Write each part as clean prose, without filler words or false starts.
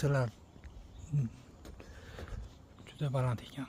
Chilar juda baland ekan.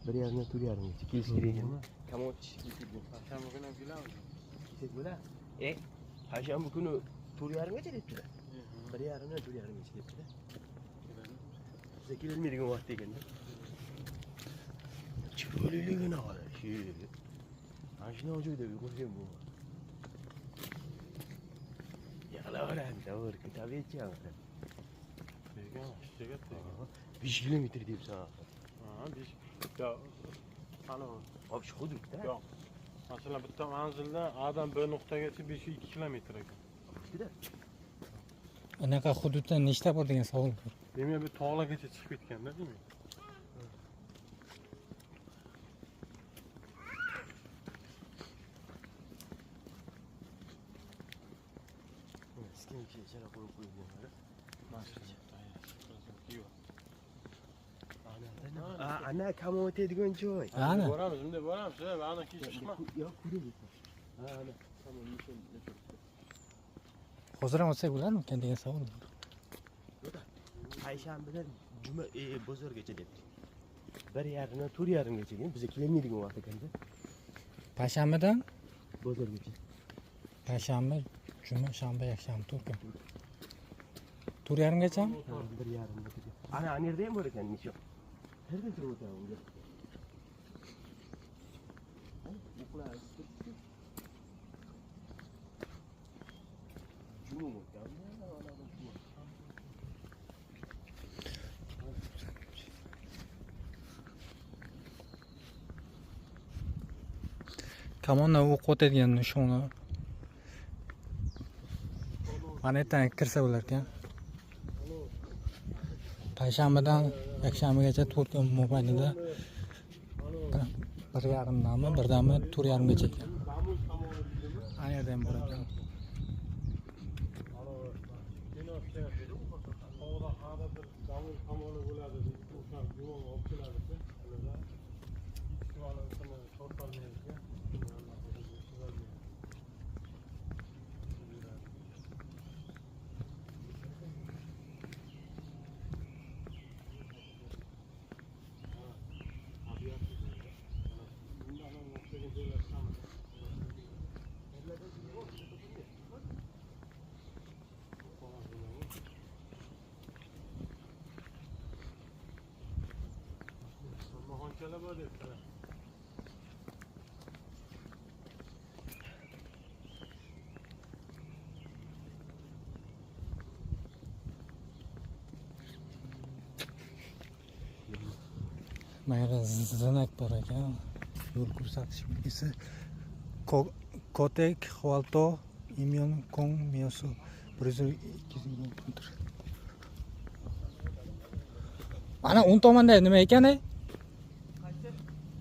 Bir yerine tur yarım geçti. Kilisi gireceğim. Tamam çizgi. Akşam bugün filan mı? Çizgi bu da. Akşam bugün tur yarım geçti dedi. Bir yerine tur yarım geçti dedi. Zekil elmediğin vakti geldi. Çölülüğün ağır. Aşina hoca da bir konuşayım bu. Yakala öğren. Doğru. Kitabı içeceğim. Bir kilometre diyeyim sana. Ya hani Abi şu hudut da. yok. Mesela bitta manzilda adam bir nuqtagacha 5-2 kilometr ekan. Juda. Anaqa hududda nechta bor degan savol bor. Demak bu tog'largacha chiqib ketganda demak. Skin bir şey içeri koyup koyuyorlar. Ana kam o'tadigan joy. Ana. Boramiz, bunday boramiz. Ana keyin chiqma. Yo'q, ko'rib. Ana, tamam, Hozir ham olsak bo'larmikan degan savol bor. Payshanbadan juma bozorgacha debdi. Bir yarımdan tur yarımgacha degan bizga kelmaydigan vaqt ekanda. Payshanbadan Bozorgacha. payshanba, juma, shanba, yakshanba, tur kun. Tur yarimgacha? Bir yarımgacha. Ana nereda ham bor ekan nisho. Nereden turib o'tamiz? Uxlar. Juma o'tamiz. Kamonda o'q o'tadigan nishoni. Mana ertaga kirsa bo'lar ekan. Payshanbadan yakshanbagacha tur kun mobaynida 1,5danmi, 1danmi tur yarimgacha ekan. Ana yerda ham bor ekan. Mayra zinak bor ekan. Yo'l ko'rsatish belgisi. Kotek, Xvalto, Imyon, Kong, Miyosu 100 km. Mana o'ng tomonda nima ekan?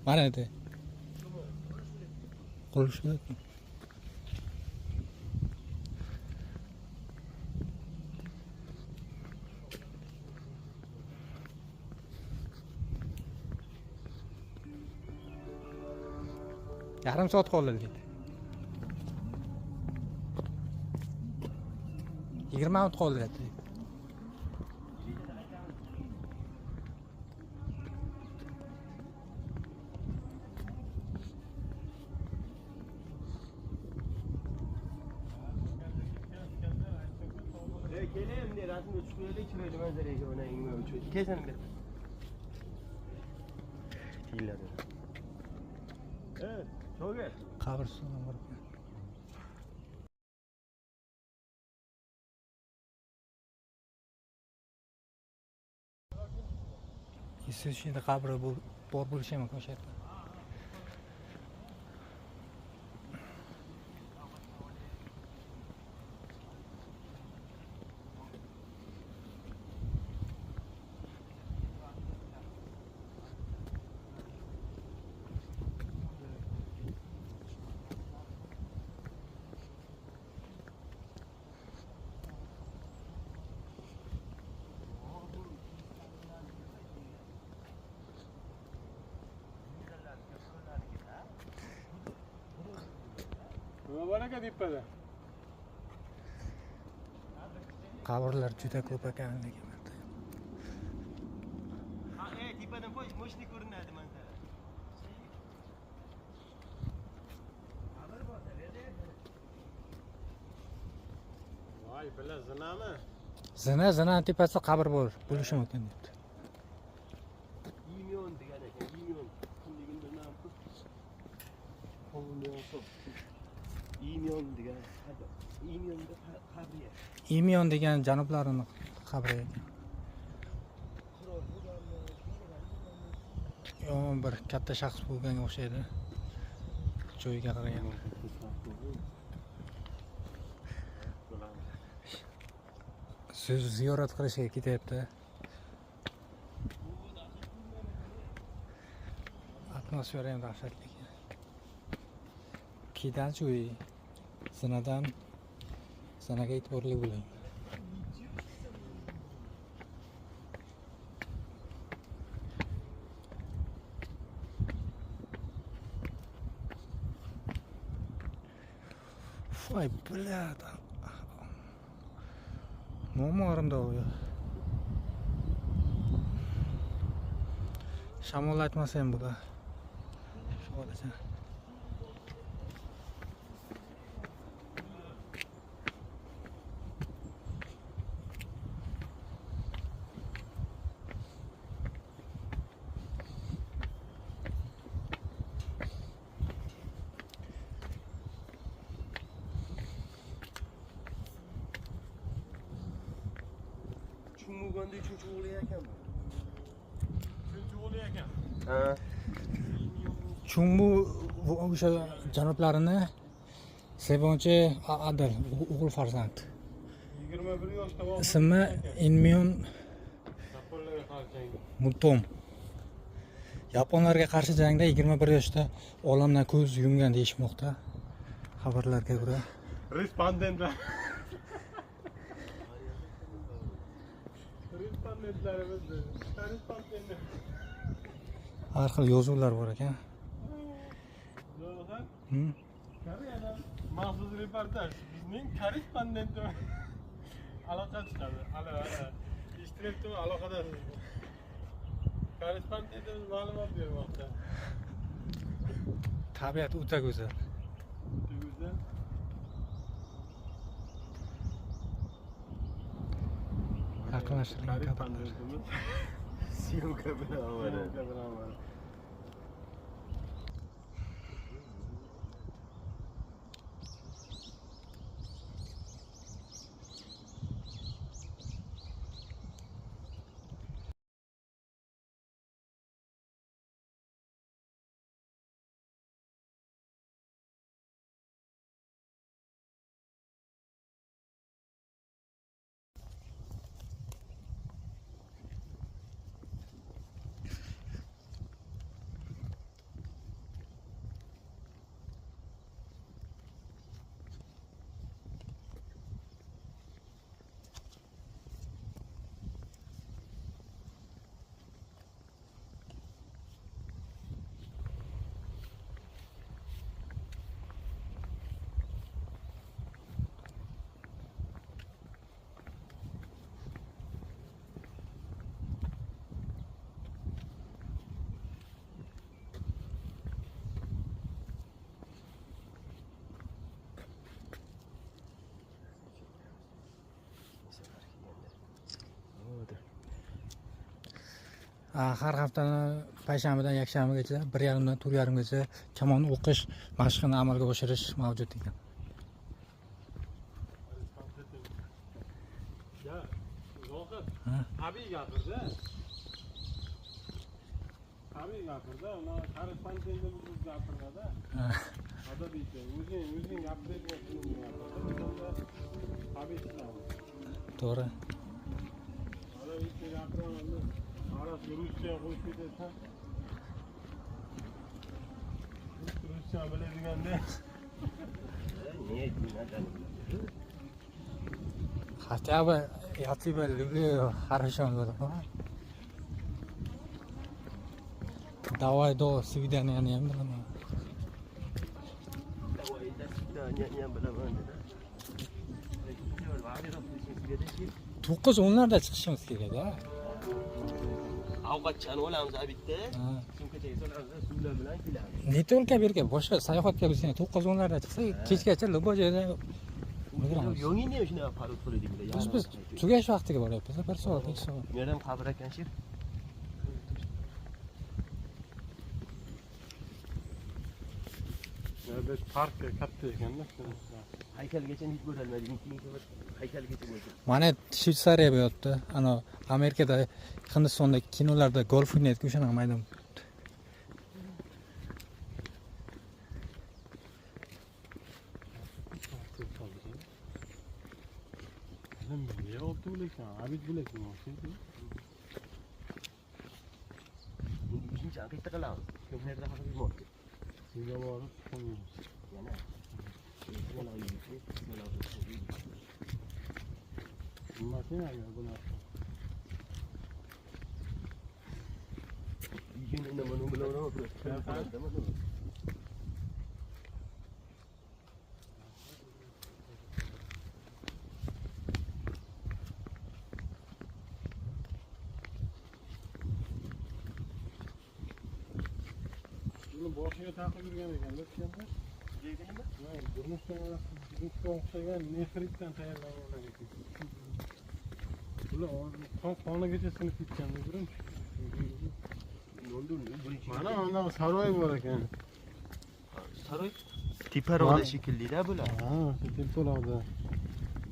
Mana edi. Qurilish. Yarim soat qoldi dedi. 20 minut qoldi dedi. Geleyim diye rahatını uçuyor da içiyor manzarayı ona inme uçuyor. Kesin bir. İyiler. Evet, çok iyi. Qabr suvidan borib. Siz shunda qabri bor bo'lishi mumkin o'sha yerda. Nima bor ekan tepada? Qabrlar juda ko'p ekan lekin. Ha, tepadan mo'shni ko'rinadi manzara. Voy, bular zinami? Zina tepasida qabr bo'lishi mumkin debdi. Imyon degan ekan, imyon. Kimligini bilmayman. İmyon degan. İmyonda qabriya. Imyon degan janublarning qabri ekan. Yomon bir katta shaxs bo'lganga o'xshaydi. Joyiga qaragan. Siz ziyorat qilishga ketyapti. Atmosfera ham dahshatli. Kedanchi uy zinaga e'tiborli bo'ling. Voy, блядь. Mo'marimda u. Shamol aytmasa ham bular. Shu Chumuganda uchinchi o'g'li ekan bu. Uchinchi o'g'li ekan. Ha. Chumbu o'sha janublarini sevonchi adil o'g'il farzand. 21 yoshda vafot Ismi Inmyon Yaponlarga qarshi jangda. Mutom. Yaponlarga qarshi jangda 21 yoshda olamdan ko'z yumgan deyishmoqda. Xabarlarga ko'ra. Respondentlar. Respondentlarimiz. Respondentlar. Har xil yozuvlar bor ekan. Zo'rg'an. Hı? Maxsus reportaj. Bizning korrespondentimiz aloqa chiqadi. Ala. Ishtirokchi aloqadasiz. Korrespondentimiz ma'lumot bermoqda. Tabiat o'ta go'zal. Güzel. Yaqinlashtirilgan kadrlar. Korrespondentimiz. Syomka bilan avvalo. Syomka bilan avvalo. Har haftani payshanbadan yakshanbagacha 1:30 dan 4:30gacha kamon o'qish mashqini amalga oshirish mavjud ekan. Ya, Zohid, Ha. tabiiy gapirdi. Tabiiy gapirdi, uni korrespondentda biz gapirdi-da. Ha. Adabiyda o'zing gapirayotgan tabiiy ishlar. To'g'ri. Adabiyda gapiradi. Arasi ruscha qo'shib ketasan. Ruscha biladiganda. Не, не надо. Хотя бы я тебя люблю, хорошо было. Давай до свидания, не было. Давай, до свидания, не было ванда. 9:10larda chiqishimiz kerak-da. Ovqatchani olamiz bitta. Ha. Sumkachaga solamiz, suvlar bilan kelamiz. Netolka berga boshqa sayohatga biz 9:10larda chiqsak, kechgacha любой joyda o'tiramiz. Yo'ngini shunaqa parod qildik Biz tugash vaqtiga boryapmiz, 1 soat, 2 soat. Bu yerdan qabr ekan shu. Biz parkka katta ekanda. Haykalgacha hech bo'lmadik. Keyin haykalgacha bo'ldi. Mana Shveysariya bo'yapti. Ana Amerikada, Hindistonda kinolarda golf o'ynayotgan o'sha maydon. Ne oldu bu lekan? Abid bu lekan. Uchinchi qayerda qilamiz? Kimlarga haqida bilmoqchi. Sizga borib chiqamiz. Yana. Mashinaga buni. Yine nima bilan o'rab Buni boshiga taqib yurgan ekan, o'tganda. Burnushga o'xshagan nefritdan tayyorlangan ekan. Bular qonigacha sinib ketgan, birinchi. Mana unda saroy bor ekan. Saroy teparoqda shekilli-da bular. Ha, teparoqda.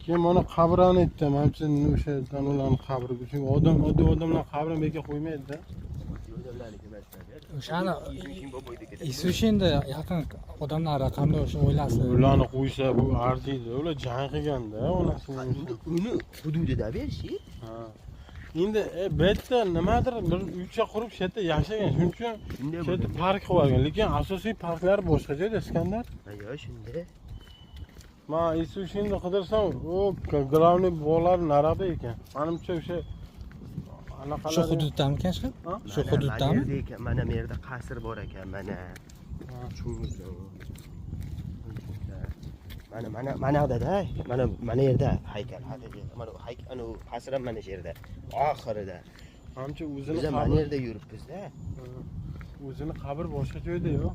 Keyin mana qabrani aytdim, hamsin o'sha ularning qabri. Chunki odamlar qabrini bekka qo'ymaydi-da. O'shani Isushinda yaqin odamlar raqamda o'sha o'ylasa. Ularni qo'ysa bu arziydi. Ular jang qilganda onasining. Uni hududida bershi. Ha. Endi bu yerda nimadir bir uycha qurib shu yerda yashagan. Shuning uchun shu yerda park qilib olgan. Lekin asosiy parklar boshqa joyda, Iskandar. Ayo, shunda. Men Isushinni qidirsam, u glavniy bog'lar narada ekan. Menimcha o'sha Shu hududdamikan shu? Shu hududdami? Mana bu yerda qasr bor ekan, mana. Mana yerda, mana yerda haykal. Mana haykal, ana qasr ham mana shu yerda. Oxirida. Menimcha Biz o'zini mana yerda yuribmiz-da. O'zini qabr boshqa joyda-yu.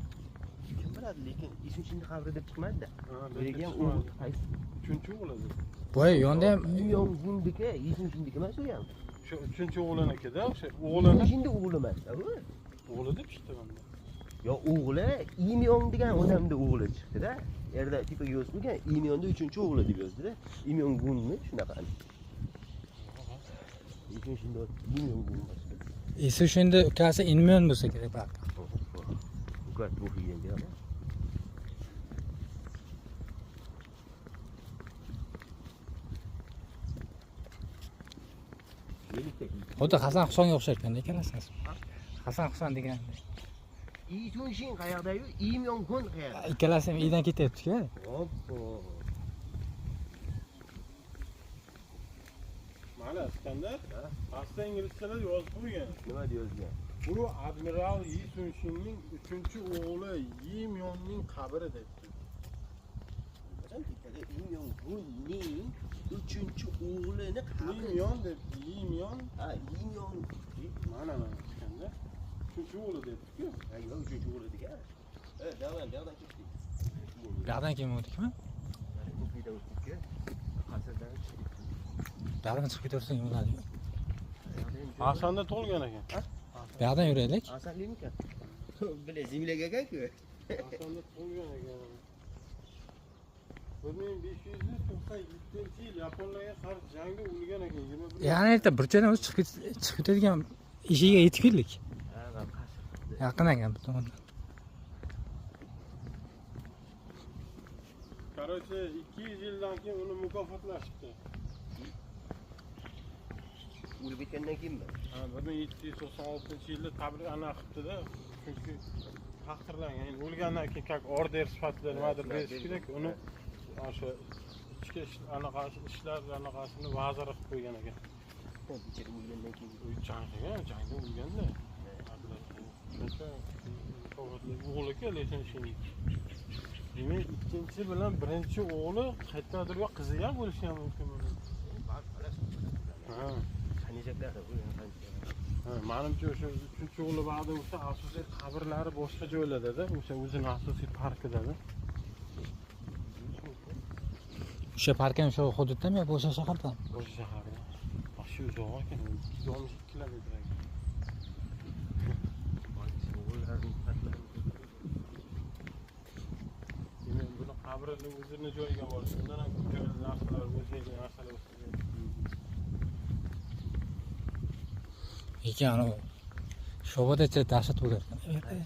Kim biladi, lekin Isushinni qabri deb chiqmadi-da. Birga Birga u qaysi uchinchi o'g'ladi. Voy, yonda ham Yong'undiki, Isushinniki emas u ham. Shu uchinchi o'g'liniki-da, o'sha o'g'lini. Isushinni o'g'li emas-da u. O'g'li deb eshitaman. Yo, o'g'li Imyon degan odamni o'g'li chiqdi-da. Yerda tipa yozgan, Imyonda 3-o'g'li deb yozdi-da. Imyon Gunmi shunaqa. Isushinda Imyon Gun. Isushinda ukasi Inmyon bo'lsa kerak bak. Ukat bu yenge ama. Xuddi Hasan Husonga o'xshar ekan-da ikkalasiz. Hasan Huson degan. Isushin qayerda-yu? Imyon Gun qayerda? Ikkalasi ham uydan ketyapti-ku. Hoppo. Mana Iskandar, pastda inglizchalar yozib qo'ygan. Nima yozgan? Bu admiral Isushinning 3-o'g'li Imyonning qabri debdi. Qachon tikada Imyon Gunning 3-o'g'lini qabri. Imyon debdi, Imyon. Ha, Imyon. Mana Iskandar. 3-o'g'li debdi-ku. Ayo, 3-o'g'li degan. Davran chiqdi. Buyoqdan kim o'tdikmi? Ko'piydan o'tdik-ku. Qasrdan chiqdi. Davran chiqib ketaversang bo'ladi. Hasanda tug'ilgan ekan. Bu yoqdan yuraylik. Asalimikan? Bile zimlega ekan-ku. Aslında tug'ilgan ekan. 1597-yil Yaponlarga qarshi jangda o'lgan ekan. 21 Ya'ni erta bir joydan o'zi chiqib ketadigan ishiga yetib keldik. Ha, ben qasr. Yaqin ekan bu tomondan. Короче, 200 yildan keyin uni mukofotlashibdi. O'lib ketgandan keyinmi? Ha, 1796-yilda tabrik ana qilibdi-da. Chunki taqdirlangan. Endi o'lgandan keyin как order sifatida nimadir berish kerak. Uni o'sha ichki ishlar anaqasini vaziri qilib qo'ygan ekan. Bichir o'lgandan keyin. U jangda o'lganda. Shuncha o'g'li-ku, lekin shuning. Demak, ikkinchi bilan birinchi o'g'li qayerdadir yo'q, qizi ham bo'lishi ham mumkin. Ha. Qanijaklarda o'lgan qanijaklar. Ha, menimcha o'sha uchinchi o'g'li ba'da o'sha asosiy qabrlari boshqa joylarda-da, o'sha o'zining asosiy parkida-da. O'sha park ham shu hududdami yo o'sha shahardami? O'sha shaharda. Shu uzoq ekan, 212 kilometr ekan. Demak, buni qabrini o'zini joyiga borish, undan ham ko'p joylar narsalar o'zgacha narsalar o'sgan. Ekan u shobodacha dahshat bo'lar ekan.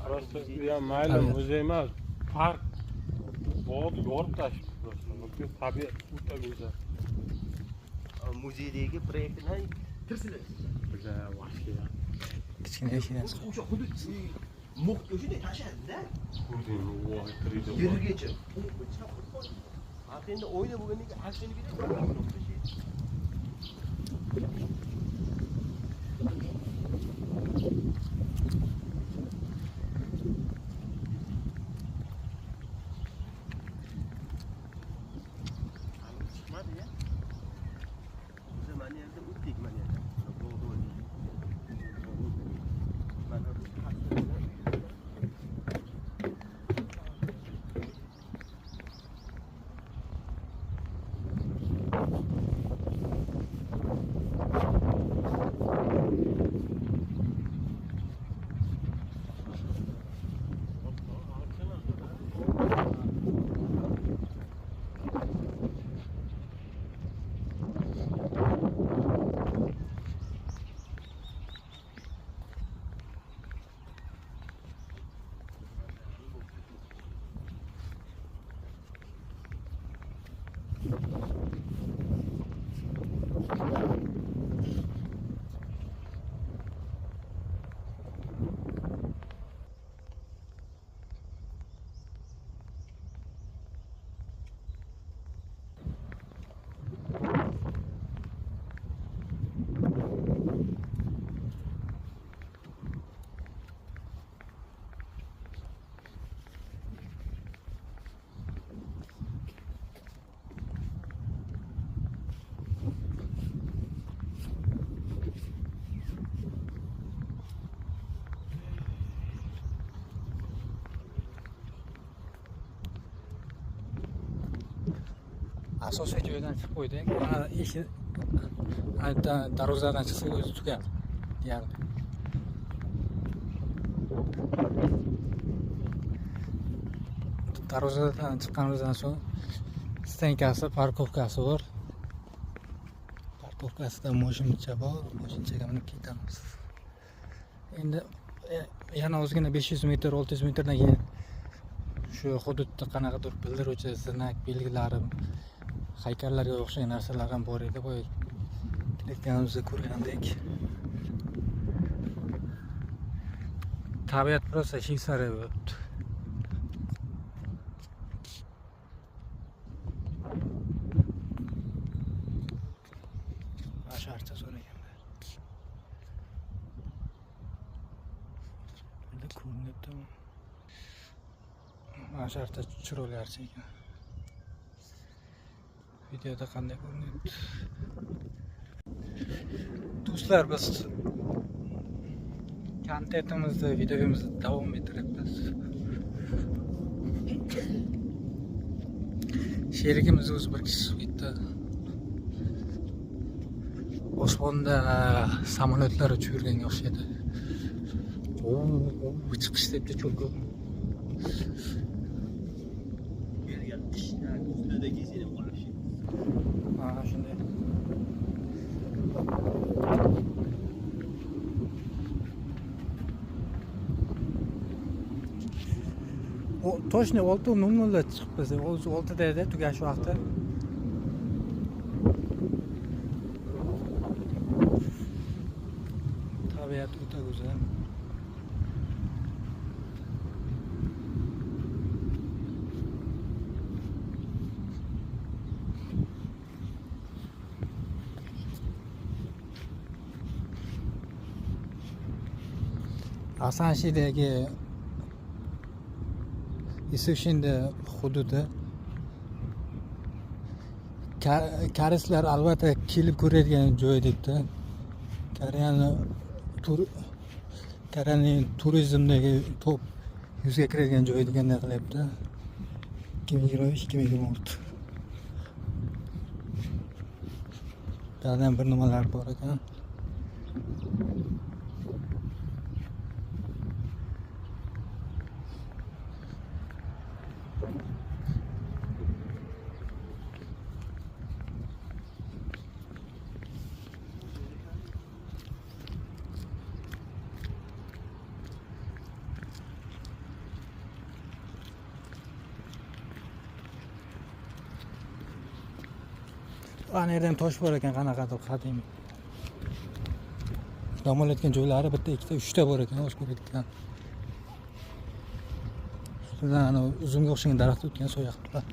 Просто u ham mayli, o'zi emas, park bog'ni yorib tashlabdi просто. Tabiat o'ta go'zal. Muzeydagi proyektini tirsilib. Juda vahshiy. Kichkina eshikdan chiqib. O'sha hudud muhit shunday tashladida. Ko'rdingmi, voy kirdi. Yergacha. Endi o'yna bo'lgandan keyin ashini chiqmadi ya. O'sha mana yerda o'tdik mana yerda. Bog'da o'tdik. Mana bu Asosiy joydan chiqib qo'ydik. Mana eshik darvozadan chiqsak o'zi tugadi. Deyarli. Darvozadan chiqqanimizdan so'ng stenkasi, parkovkasi bor. Parkovkasida mashincha bor, mashinaga minib ketamiz. Endi yana o'zgina 500 metr, 600 metrdan keyin shu hududda qanaqadir bildiruvchi znak belgilari, haykallarga o'xshagan narsalar ham bor edi. Boya kelayotganimizda ko'rgandek. Tabiat просто Shveysariya bo'libdi. Asharcha so'raganlar. Endi ko'rinyaptimi? Asharcha chiroyli archa ekan. Videoda qanday ko'rinyapti? Do'stlar, biz kontentimizni, videomizni davom ettiryapmiz. Sherigimiz o'zi bir kishi chiqib ketdi. Osmonda samolyotlar uchib yurganga o'xshaydi. Oo, chiqish debdi cho'lga. Bergan ishlar ustidagi seni qolish. Ha, shunday. O точно 6:00 chiqib biz. O'zi 6da edi, tugash vaqti. Tabiat o'ta go'zal. Asanshidagi Isushinda hududi koreyslar albatta kelib ko'radigan joy debdi. Koreyaning turizmdagi top 100 ga kiradigan joy deganday qilyapti. 2023-2026. Ba'zan bir nimalar bor ekan. Ana yerdan tosh bor ekan, qanaqadir qadimiy. Dam olayotgan joylari bitta, ikkita, uchta bor ekan, o'z ko'rayotgan. Ustidan ana uzumga o'xshagan daraxt o'tgan, soya qiliblar.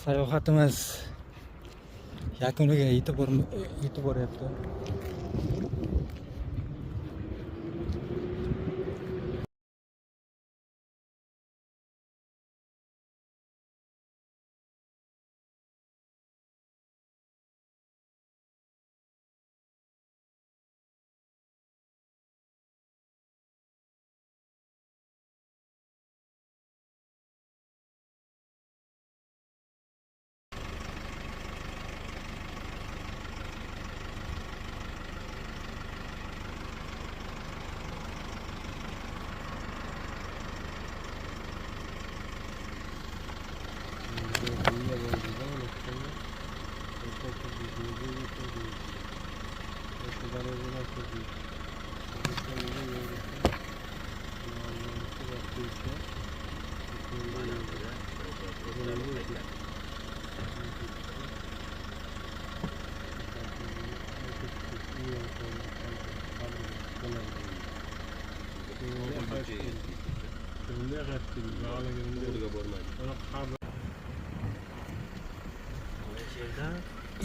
Sayohatimiz yakuniga yetib boryapti.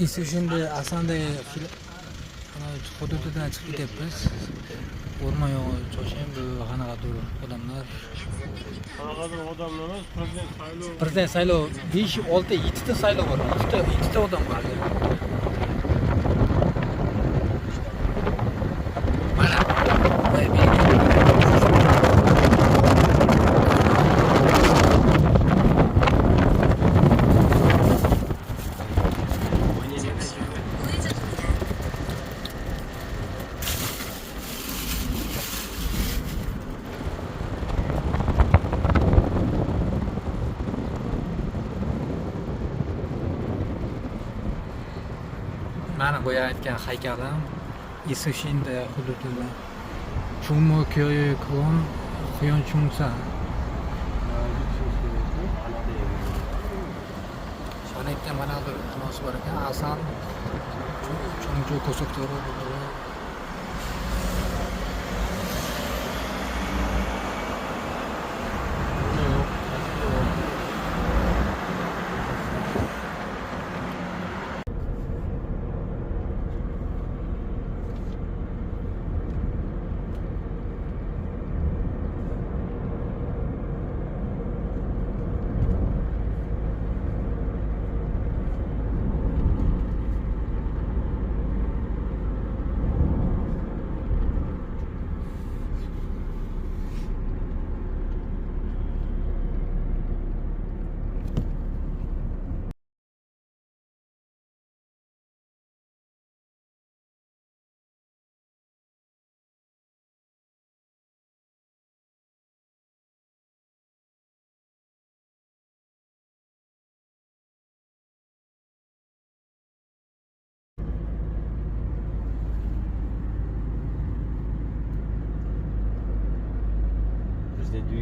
Isushinda Asanda hududidan chiqib ketyapmiz. O'rmon yog'i cho'shinbu qanaqadir odamlar. Qanaqadir odamlar emas, Prezident saylov 5, 6, 7 ta saylov bor. 7 ta odam bor. Mana boya aytgan haykalim Isushinda hududida Chumo ko'yi klon Xyonchungsa. Shuningdek mana bir anons bor ekan, Asan Chungju ko'rsatuvlari bo'ladi.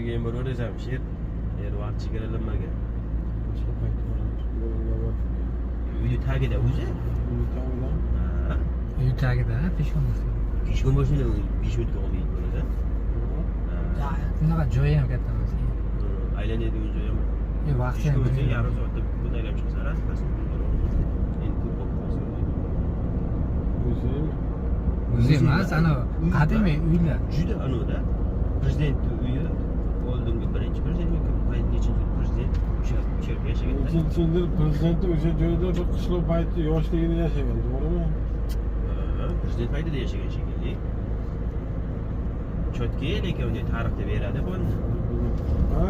Uyga ham boraversan, sher. Vaqt chegaralanmagan. Boshqa payt boramiz. Uyni tagida o'zi? Uyni tagida. Ha. Uy tagida, peshonasi. Kechqurun mashina 5 minutga olmaydi bo'ladi. Bunaqa joyi ham katta emas. Aylanadigan joy ham. Vaqti ham. Ishga yarim soatda bunday aylab chiqsa, rasmasi endi ko'p bo'lib Muzey emas, ana qadimiy uylar. Juda anoda. Prezident uyi oldingi birinchi prezident nechinchi prezident o'sha yerda yashagan. Nechinchi yildir prezident o'sha joyda bir qishloq payti yoshligida yashagan, to'g'rimi? Prezident paytida yashagan shekilli. Chotki, lekin unday tarixda beradi buni. Ha,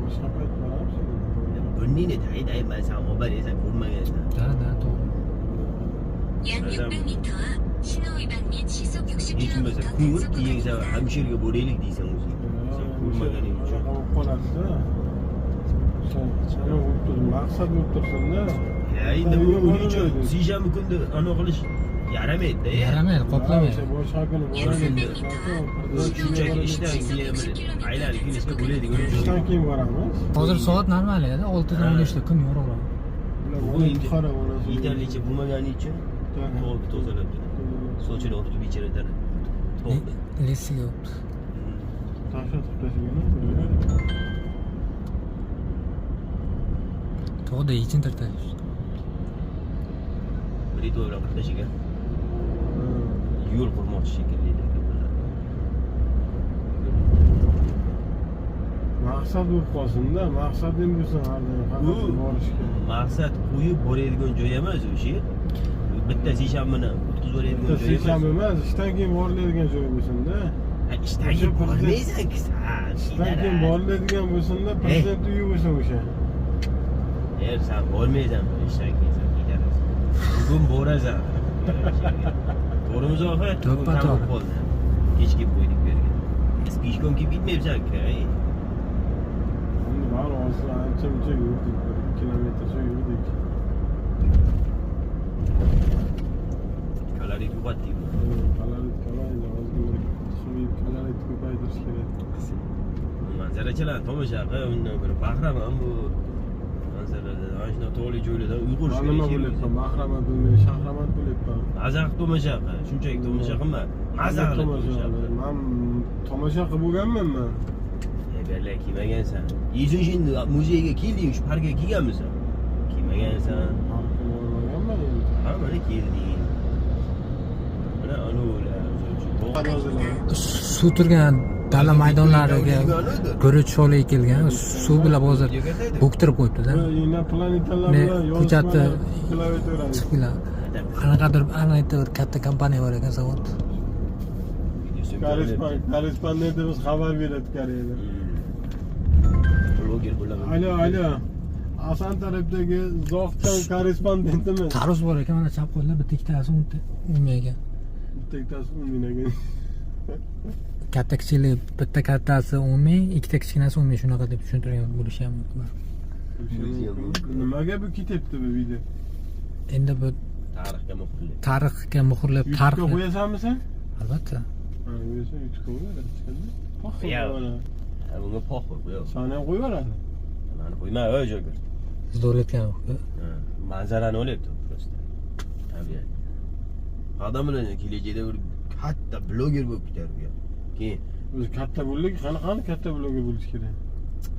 boshqa payt boramiz. Buningni tayinlayman, sen xabar yeysan, ko'rmagansan. Da, to'g'ri. 약 600m 앞 신호 위반 및 시속 Hech bo'lmasa 60km kun 단속 keyin sen 구간입니다. hamshirga boraylik deysan o'zi. Sen ko'rmaganing uchun. Shunaqa bo'lib qoladida. Sen bo'lib turibdi, maqsad bo'lib tursin-da. Ya endi bu uning uchun seshanba kunda anaqa qilish yaramaydi-da. Yaramaydi, qoplamaydi. Boshqa kuni 약 boramiz. 300m 앞 Shunchaki ishdan keyin aylanib kelishga bo'ladigan Ishdan joy. keyin boramiz. Hozir soat normal edi, 6dan 15da kun yorug'roq. Bular endi qara bo'ladi. Yetarlicha bo'lmagani uchun to'g'ri tozalab sochini olib ichiradi. To'g'ri. Lesiga o'tdi. Tashlab tashlagani. To'g'ri, yechintirdi. Brito bilan qatnashigan. Yo'l qurmoqchi shekilli lekin bular. Maqsad bo'lib qolsin-da, maqsadim bo'lsin har doim faqat borishga. Maqsad qo'yib boradigan joy emas o'sha. Bitta seshanbani o'tkazib boradigan joy Seshanba emas. emas, ishdan keyin boriladigan joy bo'lsin-da. Ishdan keyin bormaysan-ku sen. Ishdan keyin boriladigan bo'lsin-da, prezident uyi bo'lsin o'sha. Sen bormaysan ishdan keyin sen ketarasan. Bugun borasan. To'g'rimi Zohid? To'ppa-to'g'ri. Qoldi. Kech kelib qo'ydik bu yerga. Peshkom kelib bitmayapsan-ku. Endi bari hozir ancha-muncha yurdik, 1 kilometrcha yurdik. Kalorik yo'qotdik. Kalorit kamaydi, hozir suv kalorit ko'paytirish kerak. Manzarachilar tomosha qilib, undan ko'ra bahraman bu manzaralardan. Mana shunday tog'li joylarda uy qurish Nima bo'lyapti? Mahramat bo'lmay, shahramat bo'lyapti. Maza qilib tomosha qil. Shunchaki tomosha qilma. Maza qilib tomosha qil. Men tomosha qilib bo'lganman men. Berlar kelmagansan. Yezin şimdi muzeyga kelding, shu parkga kelganmisan? Kelmagansan. Parkka bormaganman endi. Ha, mana kelding. Mana anolar. Suv turgan dala maydonlariga guruch sholi ekilgan, suv bilan hozir bo'ktirib qo'yibdi-da. Yana planetalar bilan ko'chatni qilaveradi. chiqdilar. Qanaqadir aniqdir bir katta kompaniya bor ekan zavod. Korrespondentimiz xabar beradi Koreyada. Bloger bo'laman. Alo. Asan tarafdagi Zohidjon korrespondentimiz. Tarvuz bor ekan, mana chap qo'lda bitta ikkitasi unmagan. Bitta ikkitasi unminagan. Katta kichiklik, bitta kattasi 10 ikkita kichkinasi 10 shunaqa deb tushuntirgan bo'lishi ham mumkin. Nimaga bu ketyapti bu video? Endi bu tarixga muhrlab YouTube'ga qo'yasanmi sen? Albatta. Ha, qo'ysa YouTube'ga qo'yadi. Poxol Ya. bo'ladi. Bunga poxol qo'y. Sen ham qo'yaveradi. Mani qo'yma, o'y joyga. Zo'r etgan. Manzarani olyapti просто. Tabiat. Odamlar kelajakda bir katta bloger bo'lib ketadi bu. Keyin O'zi katta bo'ldik, qanaqa katta bloger bo'lish kerak?